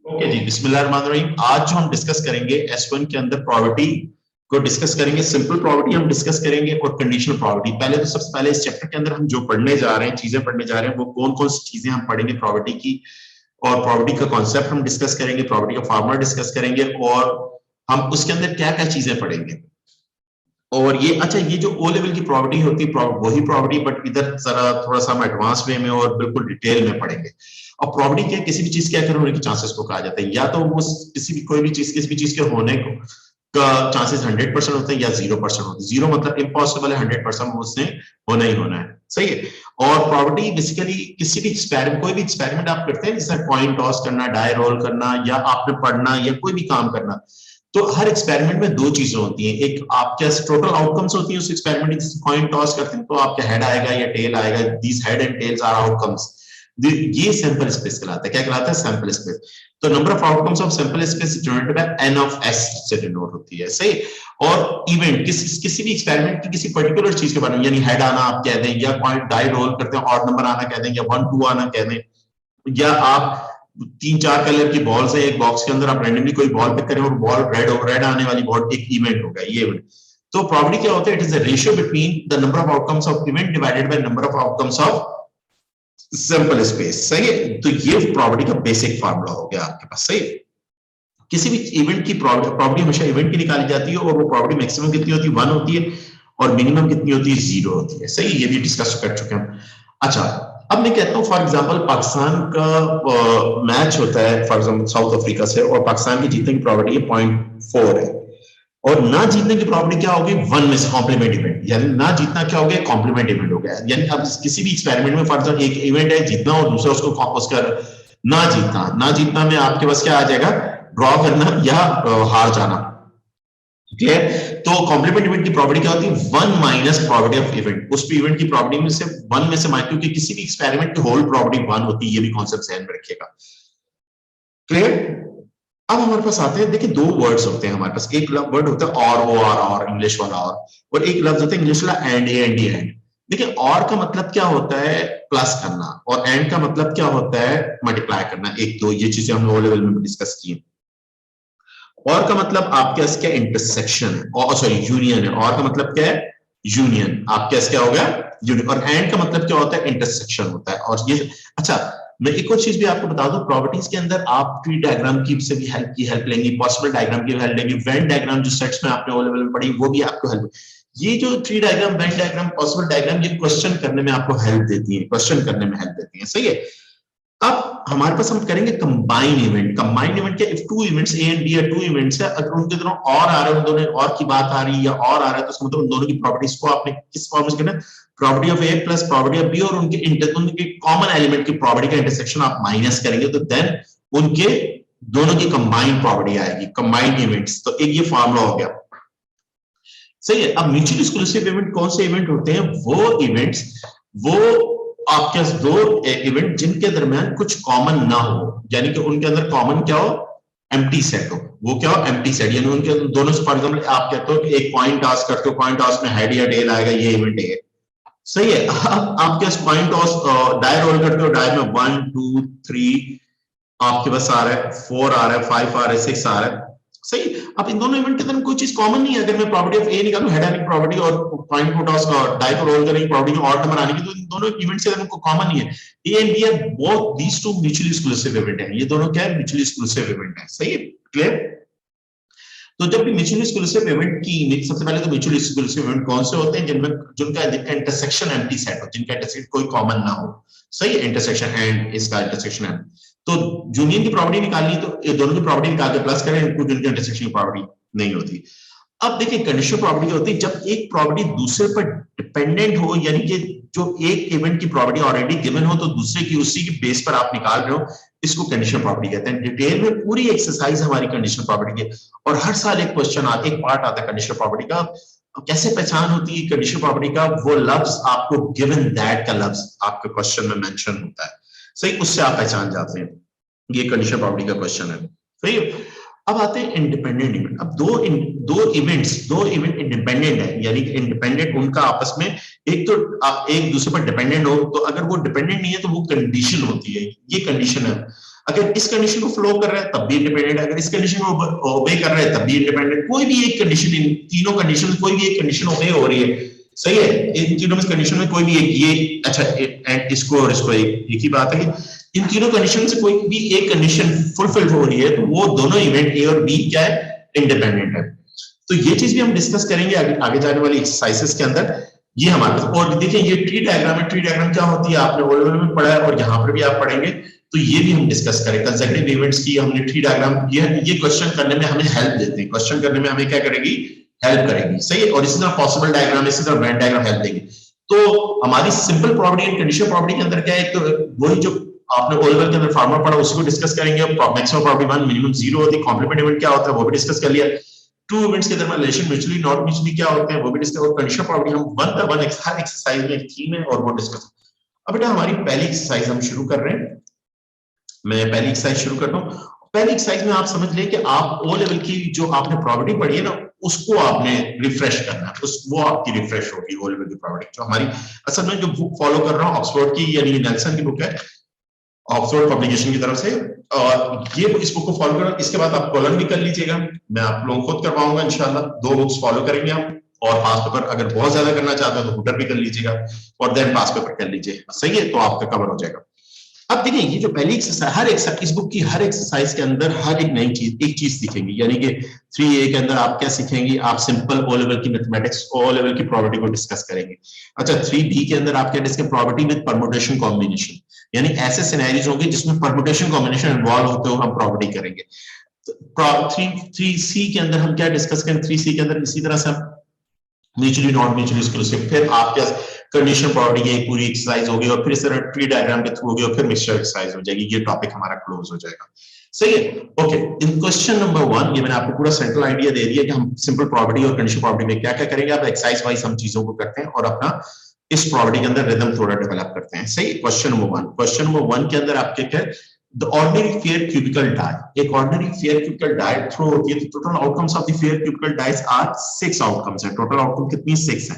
Okay जी, बिस्मिल्लाहिर्रहमानिर्रहीम। आज जो हम डिस्कस करेंगे S1 के अंदर प्रॉपर्टी को डिस्कस करेंगे। सिंपल प्रॉपर्टी हम डिस्कस करेंगे और कंडीशनल प्रॉपर्टी। पहले तो सबसे पहले इस चैप्टर के अंदर हम जो पढ़ने जा रहे हैं, चीजें पढ़ने जा रहे हैं, वो कौन कौन सी चीजें हम पढ़ेंगे प्रॉपर्टी की, और प्रॉपर्टी का कॉन्सेप्ट हम डिस्कस करेंगे, प्रॉपर्टी का फार्मूला डिस्कस करेंगे, और हम उसके अंदर क्या क्या चीजें पढ़ेंगे। और ये अच्छा, ये जो ओ लेवल की प्रॉपर्टी होती है वही प्रॉपर्टी, बट इधर जरा थोड़ा सा हम एडवांस वे में और बिल्कुल डिटेल में पढ़ेंगे। और प्रॉपर्टी क्या, किसी भी चीज के अगर होने के चांसेस को कहा जाता है, या तो वो किसी भी कोई भी चीज किसी भी चीज के होने को का चांसेस 100% होते हैं या 0% होते हैं। 0 मतलब इम्पॉसिबल है, 100% उसने होना ही होना है, सही है। और प्रॉपर्टी बेसिकली किसी भी एक्सपेरिमेंट, कोई भी एक्सपेरिमेंट आप करते हैं, जैसे कॉइन टॉस करना, डाई रोल करना, या आपने पढ़ना, या कोई भी काम करना, तो हर एक्सपेरिमेंट में दो चीजें होती हैं। एक आपके टोटल आउटकम्स होती है उस एक्सपेरिमेंट की। कॉइन टॉस करते हैं तो आपका हेड आएगा या टेल आएगा, these head and tails are outcomes. ये सैंपल स्पेस कहलाता है। क्या कहलाता है? Sample space. तो number of outcomes of sample space denoted by n of s से डिनोट होती है, सही। और इवेंट किसी भी एक्सपेरिमेंट की किसी पर्टिकुलर चीज के बारे में, यानी हेड आना आप कह दें, या पॉइंट डाई रोल करते हैं ऑड नंबर आना कह दें, या 1 2 आना कह दें, या आप 3 4 कलर की बॉल्स है एक बॉक्स के अंदर, आप रैंडमली कोई बॉल पिक करें और बॉल रेड आने वाली बॉल, एक इवेंट होगा ये इवेंट। तो प्रॉपर्टी क्या होता है? It is the ratio between the number of outcomes of event divided by number of outcomes of sample space, सही है। तो ये प्रॉपर्टी का बेसिक फार्मूला हो गया आपके पास, सही। किसी भी इवेंट की प्रॉपर्टी हमेशा इवेंट की निकाली जाती है, और वो प्रॉपर्टी मैक्सिमम कितनी होती है? 1 होती है, और मिनिमम कितनी होती है? 0 होती है, सही। ये भी डिस्कस कर चुके हैं हम। अच्छा, अब मैं कहता हूं फॉर एग्जांपल पाकिस्तान का मैच होता है फॉर एग्जांपल साउथ अफ्रीका से, और पाकिस्तान की जीतने की प्रॉपर्टी है 0.4 है, और ना जीतने की प्रॉपर्टी क्या होगी? 1 में से कॉम्प्लीमेंट इवेंट, यानी ना जीतना क्या हो गया? कॉम्प्लीमेंट इवेंट हो गया। यानी अब किसी भी एक्सपेरिमेंट में फॉर एग्जांपल एक इवेंट है जीतना, और दूसरा उसको उसका ना जीतना में आपके पास क्या आ जाएगा? ड्रॉ करना या हार जाना, क्लियर। तो कॉम्प्लीमेंट इवेंट की प्रॉपर्टी क्या होती है? 1 माइनस प्रॉपर्टी ऑफ इवेंट। उस इवेंट की प्रॉपर्टी में से 1 में से माइनस, क्योंकि किसी भी एक्सपेरिमेंट की होल प्रॉपर्टी 1 होती है, ये भी कॉन्सेप्ट ध्यान में रखिएगा, क्लियर। अब हमारे पास आते हैं, देखिए दो वर्ड्स होते हैं हमारे पास। एक वर्ड होता है और इंग्लिश वाला और एक लफ्ज होता है इंग्लिश वाला एंड, एंड। देखिए और का मतलब क्या होता है? प्लस करना, और एंड का मतलब क्या होता है? मल्टीप्लाई करना। एक दो ये चीजें हमने ओ लेवल में डिस्कस की। और का मतलब आपके पास क्या? इंटरसेक्शन है, और सॉरी यूनियन है। और का मतलब क्या है? यूनियन। आपके पास क्या होगा? यूनियन। और एंड का मतलब क्या होता है? इंटरसेक्शन होता है। और ये अच्छा, मैं एक और चीज भी आपको बता दूं, प्रॉपर्टीज के अंदर आप ट्री डायग्राम की से भी हेल्प लेंगी, पॉसिबल डायग्राम की हेल्प लेंगी, वेन डायग्राम जो सेट्स में आपने ओ लेवल में पढ़ी वो भी आपको हेल्प। ये जो tree diagram, Venn diagram, possible diagram, ये क्वेश्चन करने में आपको हेल्प देती है, क्वेश्चन करने में हेल्प देती है, सही है। अब हमारे पास हम करेंगे कंबाइन इवेंट। कंबाइन इवेंट क्या? If two events A and B है, टू इवेंट्स है, अगर उनके दोनों और आ रहे हैं, उन दोनों और की बात आ रही है या और आ रहा है, तो मतलब उन दोनों की प्रॉपर्टीज को आपने किस फॉर्म में करना है? Property of A plus property of B, और उनके कॉमन एलिमेंट की प्रॉपर्टी का इंटरसेक्शन आप माइनस करेंगे, तो देन उनके दोनों की कंबाइंड प्रॉपर्टी आएगी, कंबाइंड इवेंट्स। तो एक ये फॉर्मूला हो गया, सही है। अब म्यूचुअली एक्सक्लूसिव इवेंट कौन से इवेंट होते हैं? वो इवेंट्स, वो आपके दो इवेंट जिनके दरमियान कुछ कॉमन ना हो, यानी कि उनके अंदर कॉमन क्या हो? एम्प्टी सेट हो। वो क्या हो? Empty set. यानी उनके दोनों से, फॉर एग्जांपल आप कहते हो कि एक कॉइन टॉस करते हो, कॉइन टॉस में हेड या टेल आएगा, ये इवेंट है, सही है। अब आप क्या कॉइन टॉस डाई रोल करते हो, डाई में 1 2 3 आपके पास आ रहा है, 4 आ रहा है, 5 आ रहा है, 6 आ रहा है, सही। अब इन दोनों इवेंट के अंदर कोई चीज कॉमन नहीं है। अगर मैं प्रॉपर्टी ऑफ ए निकालूं, हेड आने की प्रॉपर्टी, और कॉइन को टॉस डाई को रोल करने की प्रॉपर्टी में ऑड नंबर आने की, तो इन दोनों इवेंट्स के अंदर को कॉमन नहीं है। A and B are both these two mutually exclusive event है। ये दोनों क्या है? म्यूचुअली एक्सक्लूसिव इवेंट है, सही है, क्लियर। तो जब भी म्यूचुअली एक्सक्लूसिव इवेंट की, सबसे पहले तो म्यूचुअली एक्सक्लूसिव इवेंट कौन से होते हैं? जिनमें जिनका इंटरसेक्शन एम्प्टी सेट हो, जिनका इंटरसेक्शन कोई कॉमन ना हो, सही है। इंटरसेक्शन एंड, इसका इंटरसेक्शन एंड। तो यूनियन की प्रॉपर्टी निकालनी, तो ये दोनों की प्रॉपर्टी निकाल के प्लस करें, इनको जिनकी इंटरसेक्शन की प्रॉपर्टी नहीं होती। अब देखिए कंडीशनल प्रॉपर्टी होती है जब एक प्रॉपर्टी दूसरे पर डिपेंडेंट हो, यानी कि जो एक इवेंट की प्रॉपर्टी ऑलरेडी गिवन हो, तो दूसरे की उसी की बेस पर आप निकाल रहे हो, इसको कंडीशनल प्रॉपर्टी कहते हैं। डिटेल में पूरी एक्सरसाइज हमारी कंडीशनल प्रॉपर्टी की, और हर साल एक क्वेश्चन आता है, एक पार्ट आता है कंडीशनल प्रॉपर्टी का। कैसे पहचान होती है कंडीशनल प्रॉपर्टी का? वो लफ्ज आपको गिवन दैट का लफ्ज आपके क्वेश्चन में मेंशन होता है, सही, उससे आप पहचान जाते हैं। ये कंडीशनल प्रॉपर्टी का क्वेश्चन है, सही। अब आते हैं इंडिपेंडेंट इवेंट। अब दो इवेंट इंडिपेंडेंट है, यानी कि इंडिपेंडेंट उनका आपस में, एक तो आप एक दूसरे पर डिपेंडेंट हो, तो अगर वो डिपेंडेंट नहीं है तो वो कंडीशन होती है, ये कंडीशन है। अगर इस कंडीशन को फ्लो कर रहा है तब भी इंडिपेंडेंट है, अगर इस कंडीशन को ओबे कर रहा है तब भी इंडिपेंडेंट। कोई भी एक कंडीशन, इन तीनों कंडीशन कोई भी एक कंडीशन ओबे हो रही है, सही है, इन तीनों में कंडीशन में कोई भी एक, ये अच्छा एंड इसको और इसको एक ही बात है कि इन तीनों कंडीशन से कोई भी एक कंडीशन फुलफिल हो रही है तो वो दोनों इवेंट ए और बी क्या है, इंडिपेंडेंट है। तो ये चीज भी हम डिस्कस करेंगे आगे जाने वाली एक्सरसाइजेस के अंदर। ये हमारे पास, और देखिए ये ट्री डायग्राम है, ट्री डायग्राम क्या होती है आपने ओ लेवल में पढ़ा है और यहाँ पर भी आप पढ़ेंगे, तो ये भी हम डिस्कस करें। कंसेक्यूटिव इवेंट्स की हमने ट्री डायग्राम, ये क्वेश्चन करने में हमें हेल्प देते हैं, क्वेश्चन करने में हमें क्या करेगी, हेल्प करेगी, सही है। और इसी तरह पॉसिबल डायग्राम, इसी तरह वेन डायग्राम हेल्प देंगे। तो हमारी simple property and conditional property के अंदर क्या है, तो वही जो आपने ओ लेवल के अंदर फार्मूला पढ़ा उसी को डिस्कस करेंगे। मैक्सिमम प्रॉपर्टी 1, मिनिमम 0 होती है, कॉम्प्लीमेंट इवेंट क्या होता है वो भी डिस्कस कर लिया, टू इवेंट्स के दरमियान रिलेशन म्यूचुअली नॉट म्यूचुअली क्या होते हैं वो भी डिस्कस, और कंडीशनल प्रॉपर्टी हम one by one her exercise में एक थीम है और वो डिस्कस। अब बेटा हमारी पहली एक्सरसाइज हम शुरू कर रहे हैं, मैं पहली एक्सरसाइज शुरू करता हूँ। पहली एक्सरसाइज में आप समझ लें कि आप ओ लेवल की जो आपने प्रॉपर्टी पढ़ी है ना उसको आपने रिफ्रेश करना है, वो आपकी रिफ्रेश होगी ओ लेवल की प्रॉपर्टी। जो हमारी असल में जो बुक फॉलो कर रहा हूँ ऑक्सफोर्ड की, यानी नेल्सन की बुक है, ऑक्सफोर्ड पब्लिकेशन की तरफ से, और ये इस बुक को फॉलो करो। इसके बाद आप कॉलम भी कर लीजिएगा, मैं आप लोगों को खुद करवाऊंगा इंशाल्लाह। 2 बुक्स फॉलो करेंगे हम, और पास पेपर अगर बहुत ज्यादा करना चाहते हो तो हुटर भी कर लीजिएगा और देन पास पेपर कर लीजिए, सही है, तो आपका कवर हो जाएगा। अब देखिए ये जो पहली एक्सरसाइज, हर एक इस बुक की हर एक्सरसाइज के अंदर हर एक नई चीज, एक चीज सीखेंगे, यानी कि 3A के अंदर आप क्या सीखेंगे, आप सिंपल ओ लेवल की मैथमेटिक्स, ओ लेवल की प्रॉपर्टी को डिस्कस करेंगे। अच्छा 3B के अंदर आप क्या discuss, property with permutation combination, यानी ऐसे सिनेरियोज होंगे जिसमें परमुटेशन कॉम्बिनेशन इन्वॉल्व होते हो हम प्रॉपर्टी करेंगे। 3C के अंदर हम क्या डिस्कस करें, 3C के अंदर इसी तरह से म्यूचुअली नॉट म्यूचुअली एक्सक्लूसिव, फिर आप क्या कंडीशनल प्रॉपर्टी की एक पूरी एक्सरसाइज होगी, और फिर इस तरह ट्री डायग्राम के थ्रू होगी, और फिर मिक्सचर एक्सरसाइज हो जाएगी। ये टॉपिक हमारा क्लोज हो जाएगा, सही है। ओके, इन क्वेश्चन नंबर 1 ये मैंने आपको पूरा सेंट्रल आइडिया दे दिया कि हम सिंपल प्रॉपर्टी और कंडीशनल प्रॉपर्टी में क्या क्या करेंगे। अब एक्सरसाइज वाइज हम चीजों को करते हैं और अपना इस प्रॉपर्टी के अंदर रिदम थोड़ा डेवलप करते हैं, सही। क्वेश्चन नंबर 1, क्वेश्चन नंबर 1 के अंदर आपके क्या, the ordinary fair cubical die, एक ordinary fair cubical die throw होती है, तो total outcomes of the fair cubical dice are 6 outcomes है, total outcome कितनी 6 है।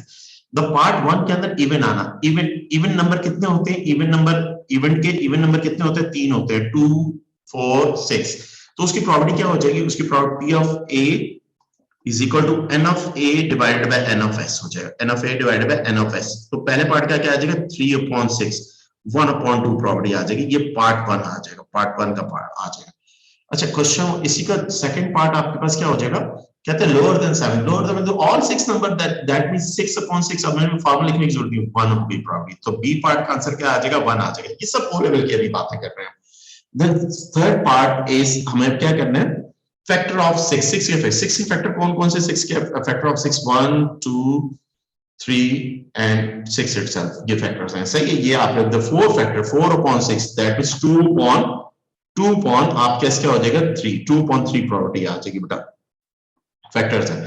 the part 1 के अंदर इवन आना, इवन नंबर कितने होते हैं, इवन नंबर कितने होते हैं, 3 होते हैं, 2 4 6, तो उसकी प्रॉपर्टी क्या हो जाएगी, उसकी property of A is equal to n of A divided by n of S हो जाएगा, n of A divided by n of S। तो पहले पार्ट का क्या आ जाएगा, 3/6 1/2 प्रॉपर्टी आ जाएगी, ये पार्ट 1 आ जाएगा, पार्ट 1 का पार्ट आ जाएगा। अच्छा क्वेश्चन इसी का सेकंड पार्ट आपके पास क्या हो जाएगा, कहते हैं लोअर देन 7, लोअर देन तो ऑल 6 नंबर, दैट मींस 6/6, अब मैंने फार्मूला लिखने की जरूरत नहीं, 1 होगी प्रॉपर्टी, तो बी पार्ट का आंसर क्या आ जाएगा, 1 आ जाएगा। ये सब ओ लेवल की अभी बातें कर रहे हैं। देन थर्ड पार्ट इज हमें क्या करना है, फैक्टर ऑफ 6 के फैक्टर कौन कौन से 6 के फैक्टर ऑफ 6, 1 2 3 and 6 itself, ये फैक्टर्स हैं, सही है। ये आप द 4 फैक्टर 4/6 दैट इज 2 आप कैसे क्या हो जाएगा 3, 2/3 प्रॉपर्टी आ जाएगी बेटा, फैक्टर्स हैं।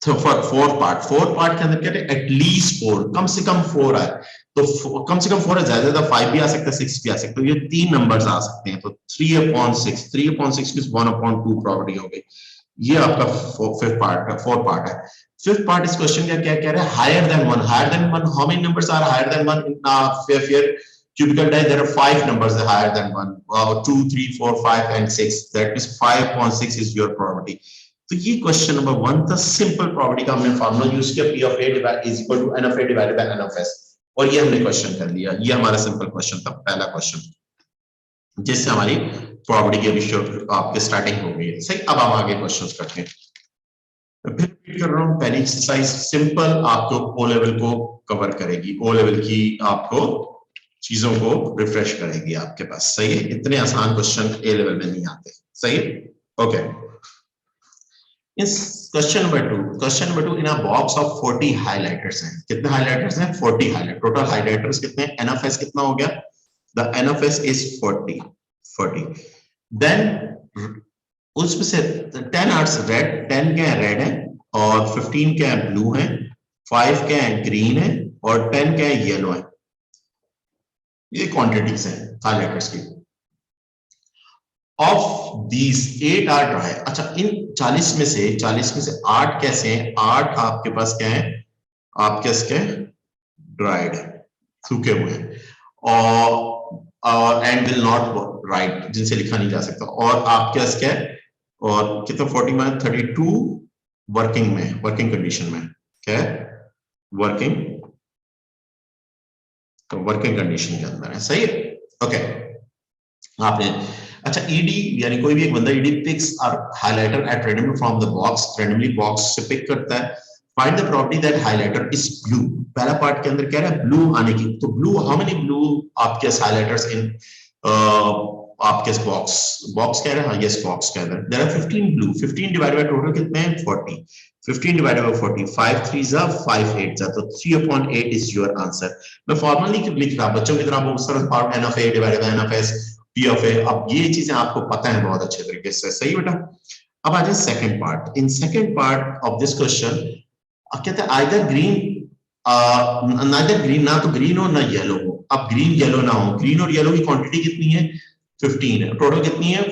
तो फोर्थ पार्ट के अंदर क्या है, एटलीस्ट 4, कम से कम 4 आए, तो कम से कम 4 है, ज्यादा ज्यादा 5 भी आ सकता है, 6 भी आ सकता है, ये 3 नंबर्स आ सकते हैं, तो 3/6 मींस 1/2 प्रॉपर्टी हो गई। ये आपका फोर्थ पार्ट है। फिफ्थ पार्ट इस क्वेश्चन का क्या कह रहा है, higher than 1, how many numbers are higher than 1 in fair cubical die, there are 5 numbers higher than 1, 2 3 4 5 and 6, that is 5/6 is your property। तो ये क्वेश्चन नंबर 1 था, सिंपल प्रॉपर्टी का हमने फार्मूला यूज किया, P of A is equal to N of A divided by N of S, और ये हमने question कर लिया। ये हमारा सिंपल क्वेश्चन था, पहला क्वेश्चन, जिससे हमारी प्रॉपर्टी की अभी आपके स्टार्टिंग हो गई है, सही। अब हम आगे क्वेश्चंस करते हैं, फिर रिपीट कर रहा हूं, पहली एक्सरसाइज सिंपल आपको ओ लेवल को कवर करेगी, ओ लेवल की आपको चीजों को रिफ्रेश करेगी आपके पास, सही है। इतने आसान क्वेश्चन ए लेवल में नहीं आते, सही है। ओके, इस question number 2 in a box of 40 highlighters हैं, कितने हाइलाइटर्स हैं, 40 हाइलाइटर, टोटल हाइलाइटर्स कितने हैं, N of S कितना हो गया, the N of S is 40, देन उसमें से 10 आर्ट्स रेड, 10 क्या है रेड है, और 15 क्या है ब्लू है, 5 क्या है ग्रीन है, और 10 क्या है येलो है। ये क्वांटिटीज हैं हाइलाइटर्स की। ऑफ दीज 8 आर ड्राई, अच्छा इन 40 में से 8 कैसे हैं, 8 आपके पास क्या है, आपके इसके ड्राइड है, सूखे हुए हैं, और एंड विल नॉट राइट जिनसे लिखा नहीं जा सकता। और आपके पास क्या है, और कितना 40 में 32 वर्किंग में, वर्किंग कंडीशन में क्या है, वर्किंग, तो वर्किंग कंडीशन के अंदर है, सही है। ओके आपने, अच्छा ईडी यानी कोई भी एक बंदा Eddie picks are highlighter at randomly from the box, randomly box से पिक करता है। Find the property that highlighter is blue, पहला पार्ट के अंदर कह रहा है ब्लू आने की, तो ब्लू, हाउ मेनी ब्लू आपके हाइलाइटर्स इन आपके बॉक्स, बॉक्स कह रहा है, हाँ यस बॉक्स के अंदर there are 15 blue, 15 divided by total कितने हैं 40, 15 डिवाइडेड बाय 40, 5 3 जा 5 8 जा, तो 3/8 इज योर आंसर। मैं फॉर्मली लिख रहा, बच्चों की तरह उस तरह part n of A divided by n of S P of A, अब ये चीजें आपको पता है बहुत अच्छे तरीके से, सही बेटा। अब आ जाए second part, in second part of this question कहते हैं आइदर ग्रीन, नाइदर ग्रीन, ना तो ग्रीन हो ना येलो हो। अब ग्रीन येलो ना हो, ग्रीन और येलो की क्वांटिटी कितनी है 15 है, टोटल कितनी है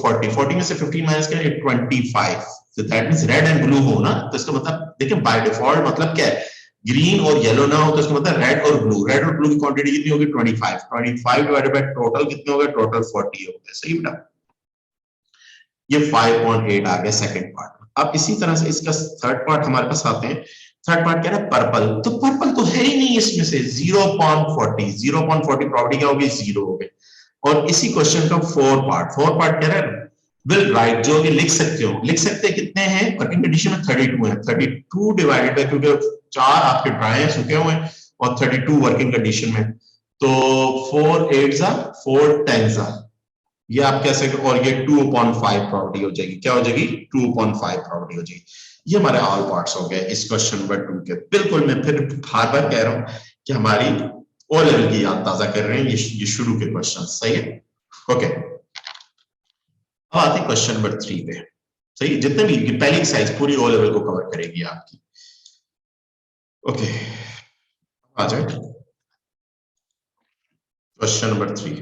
40, 40 में से 15 माइनस करें 25, so that means red and blue हो ना, तो इसका मतलब देखिए बाय डिफॉल्ट मतलब क्या है, ग्रीन और येलो ना हो, तो इसका मतलब रेड और ब्लू, रेड और ब्लू की क्वांटिटी कितनी होगी 25, 25 डिवाइडेड बाय टोटल कितने हो गए, टोटल 40 हो गए, सही बेटा। ये 5.8 आ गया सेकंड पार्ट। अब इसी तरह से इसका थर्ड पार्ट हमारे पास आते हैं, थर्ड पार्ट कह रहा है पर्पल, तो पर्पल तो है ही नहीं इसमें से, 0.40, 0.40 प्रॉपर्टी क्या होगी, जीरो हो गई। और इसी क्वेश्चन का फोर पार्ट कह रहा है विल राइट, जो भी लिख सकते हो, लिख सकते कितने हैं, वर्किंग कंडीशन में 32 है, 32 डिवाइडेड बाय, क्योंकि 4 आपके ड्राई हैं सूखे हुए हैं और 32 वर्किंग कंडीशन में, तो 4 8 जा 4 10 जा, ये आप कह सकते, और ये 2/5 प्रॉपर्टी हो जाएगी, क्या हो जाएगी 2/5 प्रॉपर्टी हो जाएगी। ये हमारे ऑल पार्ट्स हो गए इस क्वेश्चन नंबर 2 के। बिल्कुल मैं फिर बार बार कह रहा हूं कि हमारी ओ लेवल की याद ताजा कर रहे हैं ये शुरू के क्वेश्चन, सही है। ओके अब आते हैं क्वेश्चन नंबर 3 पे, सही, जितने भी पहली एक्सरसाइज पूरी ओ लेवल को कवर करेगी आपकी। ओके आ जाए क्वेश्चन नंबर 3,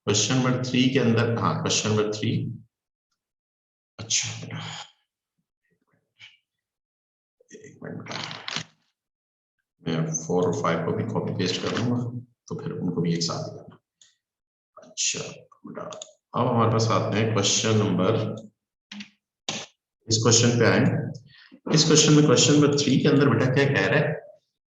क्वेश्चन नंबर 3 के अंदर, हाँ क्वेश्चन नंबर 3, अच्छा एक मिनट, मैं 4 और 5 को भी कॉपी पेस्ट कर दूंगा तो फिर उनको भी एक साथ करना। अच्छा बेटा अब हमारे पास आते हैं क्वेश्चन नंबर, इस क्वेश्चन पे आए। इस क्वेश्चन में क्वेश्चन नंबर 3 के अंदर बेटा क्या कह रहा है,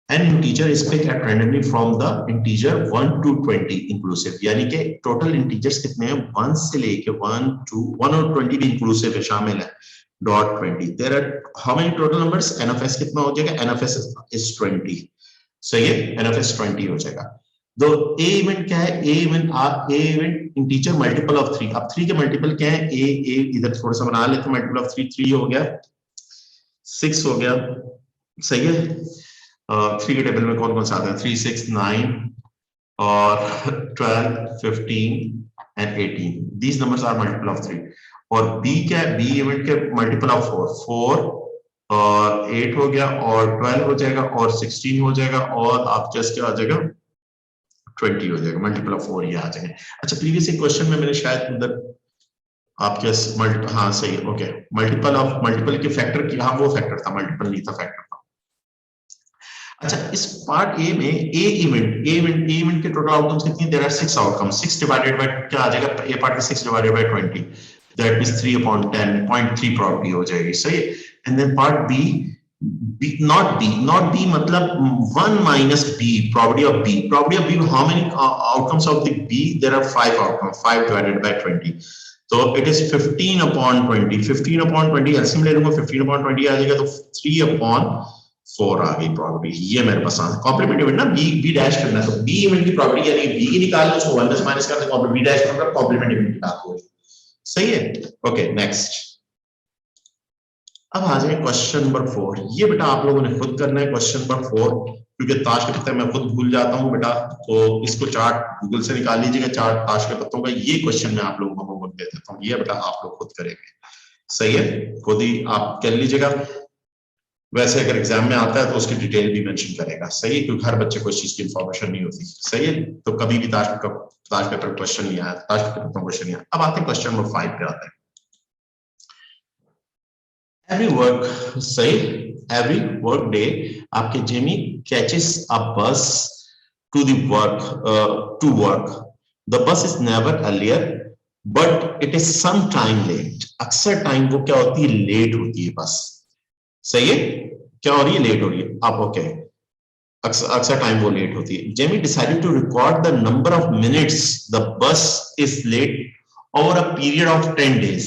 an integer is pick at randomly from the integer 1 to 20 inclusive, यानी कि टोटल इंटीजर्स कितने हैं 1 से लेके 1 to 1 और 20 भी इंक्लूसिव है, शामिल है, dot 20, there are how many total numbers, N of S कितना हो जाएगा, एन ऑफ एस इज 20, सही है, एन ऑफ एस 20 हो जाएगा। दो ए इवेंट क्या है, ए इवेंट इंटीजर मल्टीपल ऑफ 3, अब 3 के मल्टीपल क्या है, ए इधर थोड़ा सा बना लेते हैं, मल्टीपल ऑफ 3 3 हो गया, 6 हो गया, सही है। 3 के टेबल में कौन कौन सा आता है, 3 6 9 और 12 15 and 18, these numbers are multiple of 3। और बी क्या है, बी इवेंट के मल्टीपल ऑफ 4 और 8 हो गया और 12 हो जाएगा और 16 हो जाएगा और आपके क्या आ जाएगा 20 हो जाएगा, मल्टीपल ऑफ 4 ये आ जाएंगे। अच्छा प्रीवियस क्वेश्चन में मैंने शायद उधर आपके हाँ सही, ओके मल्टीपल ऑफ, मल्टीपल के फैक्टर की, हाँ वो फैक्टर था, मल्टीपल नहीं था, फैक्टर था। अच्छा इस पार्ट ए में ए इवेंट के टोटल आउटकम्स कितने, there are 6 outcomes, 6 divided by क्या आ जाएगा, ए पार्ट में 6 divided by 20, that means 3/10, 0.3 property हो जाएगी, सही है। And then part B, not B मतलब 1 minus B, property of B, how many outcomes of the B, there are 5 outcomes, 5 divided by 20, तो it is 15/20, 15/20 एलसीएम ले लूंगा, 15/20 आ जाएगा, तो 3/4 आ गई प्रॉपर्टी, ये मेरे पास आंसर, कॉम्प्लीमेंट इवेंट ना, बी डैश करना है, तो बी इवेंट की प्रॉपर्टी यानी बी की निकाल लो, उसको 1 में से माइनस कर दो, बी डैश करूंगा, कॉम्प्लीमेंट इवेंट की बात हो रही, सही है। ओके नेक्स्ट, अब आ जाए क्वेश्चन नंबर 4, ये बेटा आप लोगों ने खुद करना है क्वेश्चन नंबर 4, क्योंकि ताश के पत्ते मैं खुद भूल जाता हूं बेटा, तो इसको चार्ट गूगल से निकाल लीजिएगा, चार्ट ताश के पत्तों का, ये क्वेश्चन मैं आप लोगों को होमवर्क दे देता हूं, ये बेटा आप लोग खुद करेंगे, सही है, खुद ही आप कर लीजिएगा। वैसे अगर एग्जाम में आता है तो उसकी डिटेल भी मेंशन करेगा, सही है, क्योंकि हर बच्चे को इस चीज की इंफॉर्मेशन नहीं होती, सही है, तो कभी भी ताश पेपर क्वेश्चन नहीं आया, ताश के पत्तों क्वेश्चन नहीं आया। अब आते हैं क्वेश्चन नंबर 5 पे आते हैं, every work, सही, every work day आपके Jamie catches a bus to the work, to work, the bus is never earlier but it is some time late, अक्सर टाइम वो क्या होती है, लेट होती है बस। सही है, क्या हो रही है, लेट हो रही है। आप ओके, अक्सर टाइम वो लेट होती है। Jamie decided to record the number of minutes the bus is late over a period of 10 days।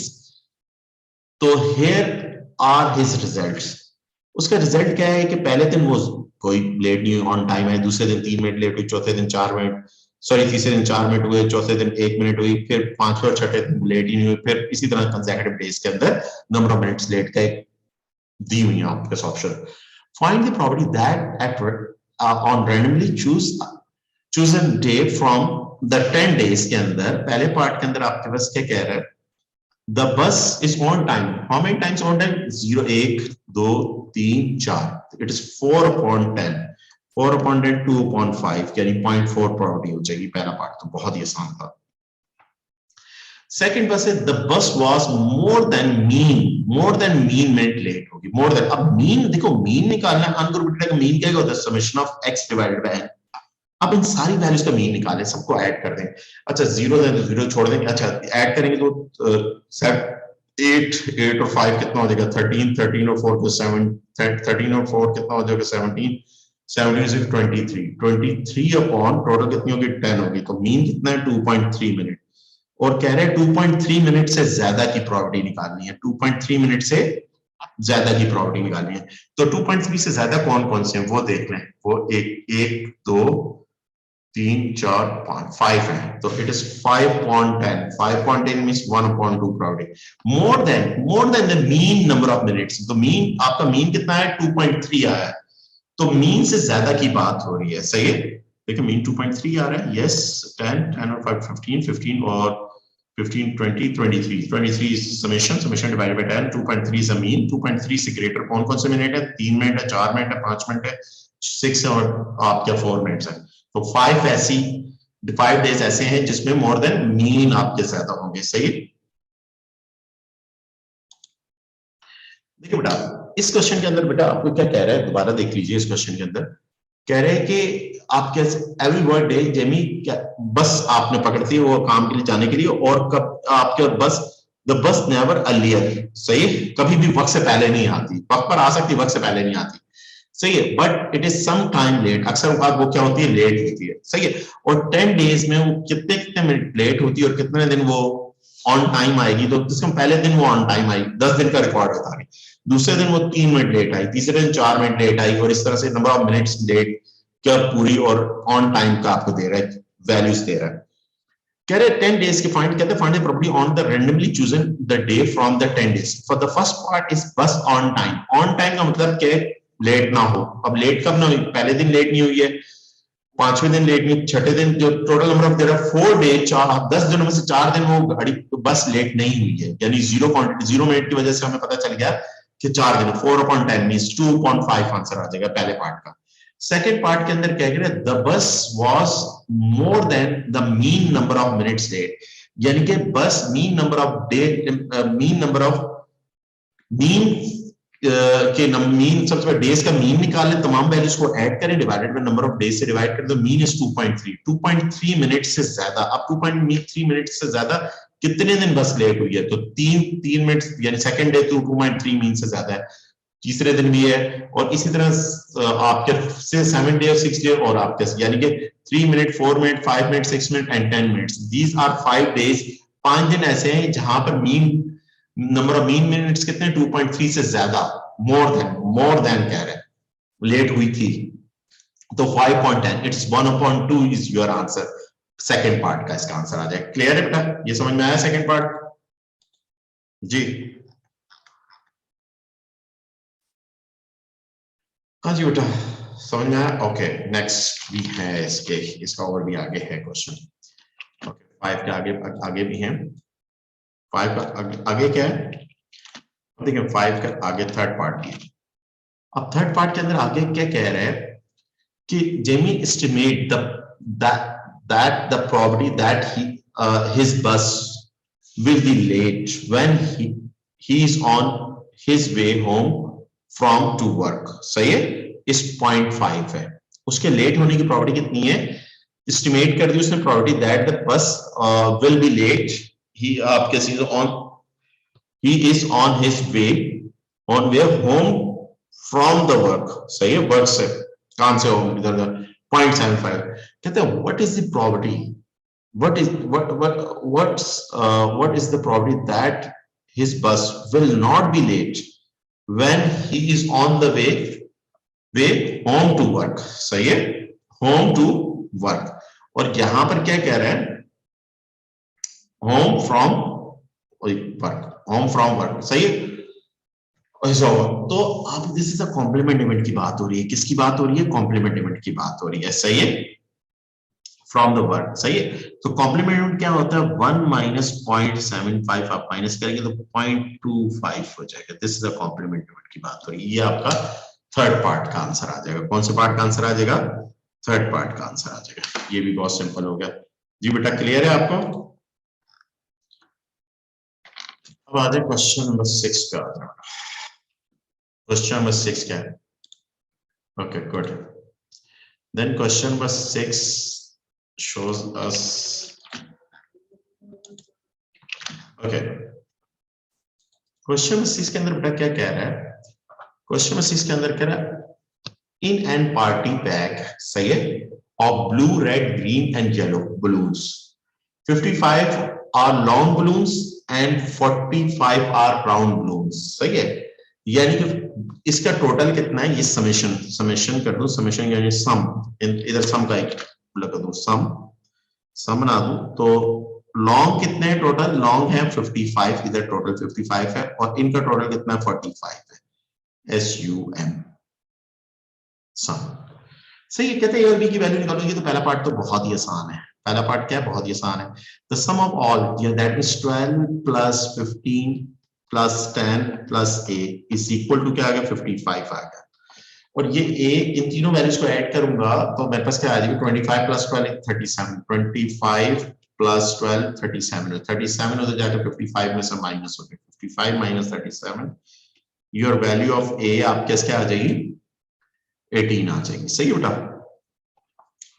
तो हियर आर हिज रिजल्ट्स। उसका रिजल्ट क्या है कि पहले दिन वो कोई लेट नहीं, ऑन टाइम है, दूसरे दिन 3 मिनट लेट हुई, चौथे दिन 4 मिनट, सॉरी तीसरे दिन 4 मिनट हुए, चौथे दिन 1 मिनट हुई, फिर पांचवें और छठे दिन लेट ही नहीं हुई, फिर इसी तरह कंसेक्यूटिव डेज के अंदर नंबर ऑफ मिनट्स लेट का एक दी हुई है आपके पास option. Find the property that at on randomly chosen day from the 10 days के अंदर, पहले पार्ट के अंदर आपके पास क्या कह रहा है, the bus is on time, how many times on time, 0 1 2 3 4, it is 4/10, 4/10 2/5 यानी 0.4 प्रॉपर्टी हो जाएगी। पहला पार्ट तो बहुत ही आसान था। सेकंड बस है the bus was more than mean minute late होगी, मोर देन। अब मीन देखो, मीन निकालना है, अनग्रुपेटेड का मीन क्या होता है, summation of x divided by n। अब इन सारी वैल्यूज का मीन निकालें, सबको ऐड कर दें। अच्छा 0 है तो 0 छोड़ देंगे, अच्छा ऐड करेंगे तो 8 और 5 कितना हो जाएगा, 13, 13 और 4 को 7, 13 और 4 कितना हो जाएगा, 17, 17 से 23, 23 अपॉन टोटल कितनी होगी, 10 होगी। तो मीन कितना है, 2.3 मिनट। और कह रहे हैं 2.3 मिनट से ज्यादा की प्रॉपर्टी निकालनी है, 2.3 मिनट से ज्यादा की प्रॉपर्टी निकालनी है। तो 2.3 से ज्यादा कौन कौन से हैं वो देख लें। वो एक 2 3 4 5 5 है, तो it is 5/10, 5/10 means 1/2 property. More than the mean number of minutes, तो मीन आपका मीन कितना है, 2.3 आया है, तो मीन से ज्यादा की बात हो रही है। सही है, देखिए मीन 2.3 आ रहा है, यस 10 10 और 5 15 15 और 15 20 23 23 summation divided by 10, 2.3 is a mean. 2.3 से ग्रेटर कौन कौन से मिनट है, 3 मिनट है, 4 मिनट है, 5 मिनट है, 6 है और आपका 4 मिनट्स है। तो 5 डेज ऐसे हैं जिसमें मोर देन मीन आपके ज्यादा होंगे। सही, देखिए बेटा इस क्वेश्चन के अंदर बेटा आपको क्या कह रहा है, दोबारा देख लीजिए। इस क्वेश्चन के अंदर कह रहे हैं कि आप कैसे एवरी वर्ड डे जेमी क्या बस आपने पकड़ती है वो काम के लिए जाने के लिए, और कब आपके बस द बस नेवर अर्लियर, सही, कभी भी वक्त से पहले नहीं आती, वक्त पर आ सकती, वक्त से पहले नहीं आती। सही है, but it is some time late, अक्सर बात वो क्या होती है, लेट होती है। सही है, और 10 डेज में वो कितने कितने मिनट लेट होती है और कितने दिन वो ऑन टाइम आएगी। तो जिसमें पहले दिन वो ऑन टाइम आई, 10 दिन का रिकॉर्ड बता रही, दूसरे दिन वो 3 मिनट लेट आई, तीसरे दिन 4 मिनट लेट आई, और इस तरह से नंबर ऑफ मिनट्स लेट क्या पूरी और ऑन टाइम का आपको दे रहा है, वैल्यूज दे रहा है। कह रहे 10 डेज के फाइंड, कहते हैं find the property on the randomly chosen the day from the 10 days. For the first part is बस ऑन टाइम, ऑन टाइम का मतलब क्या, लेट ना हो। अब लेट कब ना हुई, पहले दिन लेट नहीं हुई है, पांचवें दिन लेट नहीं, छठे दिन, जो total number of there 4 day, 10 दिनों में से 4 दिन वो गाड़ी बस लेट नहीं हुई है, यानी 0 मिनट की वजह से हमें पता चल गया कि 4 दिन, 4/10 मींस 2.5 आंसर आ जाएगा पहले पार्ट का। सेकेंड पार्ट के अंदर क्या कह रहे हैं, the bus was more than the mean number of minutes late, यानी कि bus mean number of mean के मीन, सबसे पहले डेज का मीन निकाल लें, तमाम वैल्यूज को ऐड करें, divided by number of days से डिवाइड करें, तो मीन इज 2.3 मिनट से ज्यादा। अब 2.3 मिनट से ज्यादा कितने दिन बस लेट हुई है, तो 3 मिनट, यानी सेकंड डे तो 2.3 मीन से ज्यादा है, तीसरे दिन भी है, और इसी तरह आपके से 7 डे और 6 डे और आपके, यानी कि 3 minute 4 minute 5 minute 6 minute and 10 minutes, these are 5 days. 5 दिन ऐसे हैं जहां पर mean number of mean minutes कितने, 2.3 से ज्यादा, मोर देन कह रहे हैं, लेट हुई थी। तो 5/10 it's 1/2 is your answer. Second part का इसका आंसर आ जाए। क्लियर है बेटा, ये समझ में आया सेकेंड पार्ट जी? हाँ जी बेटा, समझ में आया। ओके नेक्स्ट भी है इसके, इसका और भी आगे है क्वेश्चन। ओके 5 के आगे भी हैं। 5 का आगे क्या है, देखिए 5 का आगे थर्ड पार्ट भी है। अब थर्ड पार्ट के अंदर आगे क्या कह रहे हैं कि Jamie estimate that the probability that his bus will be late when he is on his way home from to work, सही है, इस 0.5 है। उसके लेट होने की प्रॉपर्टी कितनी है, एस्टिमेट कर दी उसने probability that the bus will be late, he आपके सीधे on, he is on his way, on way home from the work, सही है, वर्क से, काम से होम, इधर 0.75, कहते हैं what is the probability, what is the probability that his bus will not be late when he is on the way home to work, सही है, home to work, और यहां पर क्या कह रहे हैं, home from work, home from work, सही है। तो अब this is a compliment event की बात हो रही है, किसकी बात हो रही है, कॉम्प्लीमेंट इवेंट की बात हो रही है, सही है, फ्रॉम द वर्क, सही है। तो कॉम्प्लीमेंट इवेंट क्या होता है, 1 माइनस 0.75 आप माइनस करेंगे तो 0.25 हो जाएगा, this is a compliment event की बात हो रही है। ये आपका थर्ड पार्ट का आंसर आ जाएगा। कौन से पार्ट का आंसर आ जाएगा, थर्ड पार्ट का आंसर आ जाएगा। ये भी बहुत सिंपल हो गया जी बेटा, क्लियर है आपको। अब आ जाए क्वेश्चन नंबर 6 पे आ जाए। क्वेश्चन नंबर 6 क्या है, okay good, then question number 6 shows us, okay, question number 6 के अंदर बेटा क्या कह रहा है, क्वेश्चन नंबर 6 के अंदर कह रहा है इन एन पार्टी पैक, सही है, of blue red green and yellow balloons, 55 are long balloons and 45 are round balloons, सही है, यानी कि इसका टोटल कितना है, ये समेशन, समेशन कर दो, समेशन यानी सम, इधर सम का एक लगा दो, सम बना दूं, तो लॉन्ग कितने हैं टोटल, लॉन्ग है 55, इधर टोटल 55 है, और इनका टोटल कितना है 45 है, SUM सम, सही है। कहते हैं A और B की वैल्यू निकालो, ये तो पहला पार्ट तो बहुत ही आसान है, पहला पार्ट क्या है, बहुत ही आसान है, the sum of all that is 12 plus 15 plus 10 plus A is equal to क्या आ गया, 55 आ गया, और ये A इन तीनों वैल्यूज को ऐड करूंगा तो मेरे पास क्या आ जाएगा, 25 प्लस 12 37, 25 प्लस 12 37, 37 उधर जाकर 55 में से माइनस हो गया, 55 minus 37, your value of A आपके क्या आ जाएगी, 18 आ जाएगी, सही बेटा।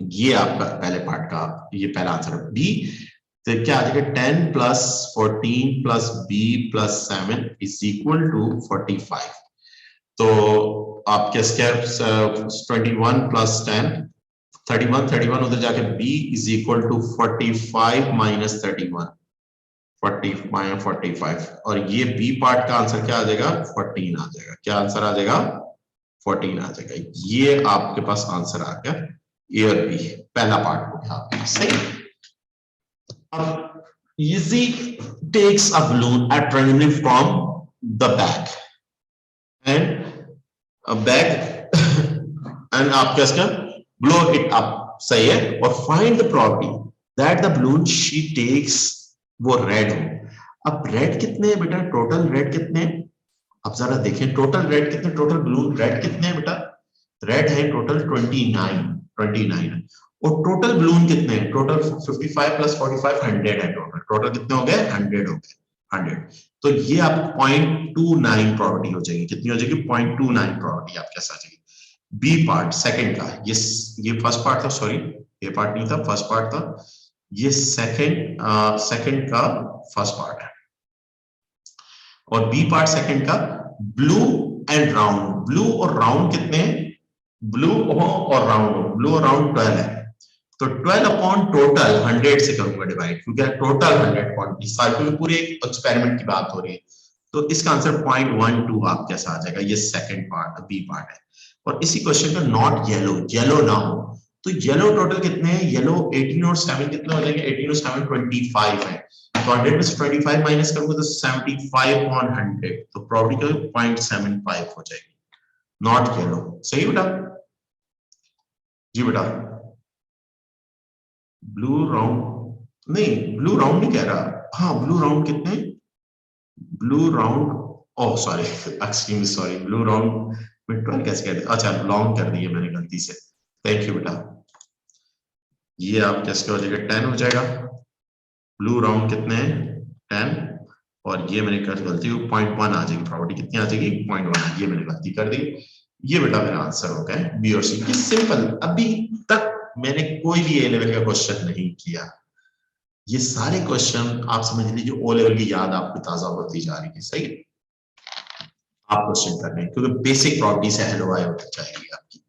ये आपका पहले पार्ट का ये पहला आंसर है। B तो क्या आ जाएगा, 10 plus 14 plus B plus 7 is equal to 45, तो आपके स्क्वायर 21 प्लस 10 31 उधर जाके B is equal to 45 minus 31 40 minus 45, और ये B पार्ट का आंसर क्या आ जाएगा, 14 आ जाएगा, क्या आंसर आ जाएगा, 14 आ जाएगा। ये आपके पास आंसर आ गया A और B, पहला पार्ट हो गया आपके पास, सही। अब easy takes a balloon at randomly from the bag and a bag and आपका इसका blow it up, सही है, और find the probability that the balloon she takes वो रेड हो। अब रेड कितने हैं बेटा, टोटल रेड कितने हैं, अब जरा देखें टोटल रेड कितने, टोटल ब्लू रेड कितने हैं बेटा, रेड है टोटल 29 और टोटल बलून कितने हैं, टोटल 55 प्लस 45 100 है, टोटल कितने हो गए, 100 हो गए, 100, तो ये आपको 0.29 प्रोबेबिलिटी हो जाएगी, कितनी हो जाएगी, 0.29 प्रोबेबिलिटी आपके साथ आ जाएगी। बी पार्ट सेकंड का, ये फर्स्ट पार्ट था, सॉरी ये पार्ट नहीं था, फर्स्ट पार्ट था, ये सेकंड का फर्स्ट पार्ट है, और बी पार्ट सेकंड का ब्लू एंड राउंड, ब्लू और राउंड कितने हैं, ब्लू और राउंड, ब्लू और राउंड 12 है, तो 12 अपॉन टोटल 100 से करूंगा डिवाइड, क्योंकि टोटल 100 पूरे एक्सपेरिमेंट की बात हो रही है, तो इसका आंसर 0.12 आपके साथ आ जाएगा, ये सेकंड पार्ट बी पार्ट है। और इसी क्वेश्चन का नॉट येलो, येलो ना हो, तो येलो टोटल कितने हैं, येलो 18 और 7 कितने हो जाएंगे, 18 और 7 25 है, तो 100 में से 25 माइनस करूंगा तो 75 ऑन 100, तो प्रोबेबिलिटी 0.75 हो जाएगी, नॉट येलो, सही बेटा जी बेटा। ब्लू राउंड नहीं, ब्लू राउंड नहीं कह रहा, हाँ ब्लू राउंड कितने, blue round, oh sorry extremely sorry, blue round में 12 कैसे कह दिया, अच्छा लॉन्ग कर दिया मैंने गलती से, थैंक यू बेटा। ये आप कैसे हो जाएगा, 10 हो जाएगा, ब्लू राउंड कितने हैं 10, और ये मैंने कर गलती 0.1 आ जाएगी, प्रोबेबिलिटी कितनी आ जाएगी 0.1, ये मैंने गलती कर दी, ये बेटा मेरा आंसर हो गया बी और सी। सिंपल, अभी तक मैंने कोई भी ए लेवल का क्वेश्चन नहीं किया। ये सारे क्वेश्चन आप समझ लीजिए ओ लेवल की याद आपकी ताजा होती जा रही है, सही है। आप क्वेश्चन कर रहे हैं क्योंकि बेसिक प्रॉपर्टी से हेलो आए होनी चाहिए आपकी,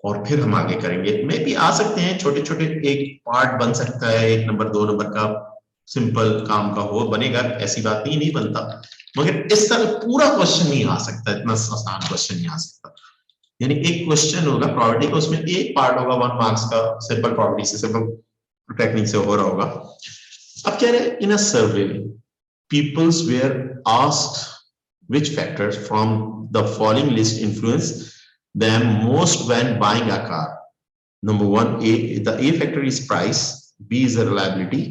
और फिर हम आगे करेंगे। में भी आ सकते हैं छोटे छोटे, एक पार्ट बन सकता है 1 नंबर 2 नंबर का, सिंपल काम का हो बनेगा, ऐसी बात नहीं बनता, मगर इस तरह पूरा क्वेश्चन नहीं आ सकता, इतना आसान क्वेश्चन नहीं आ सकता। यानी एक क्वेश्चन होगा प्रॉपर्टी का, उसमें एक पार्ट होगा 1 मार्क्स का, सिंपल प्रॉपर्टी से, सिंपल टेक्निक से हो रहा होगा। अब कह रहे हैं in a survey peoples were asked which factors from the following list influence them most when buying a car. Number 1, the A factor is price, B is the reliability,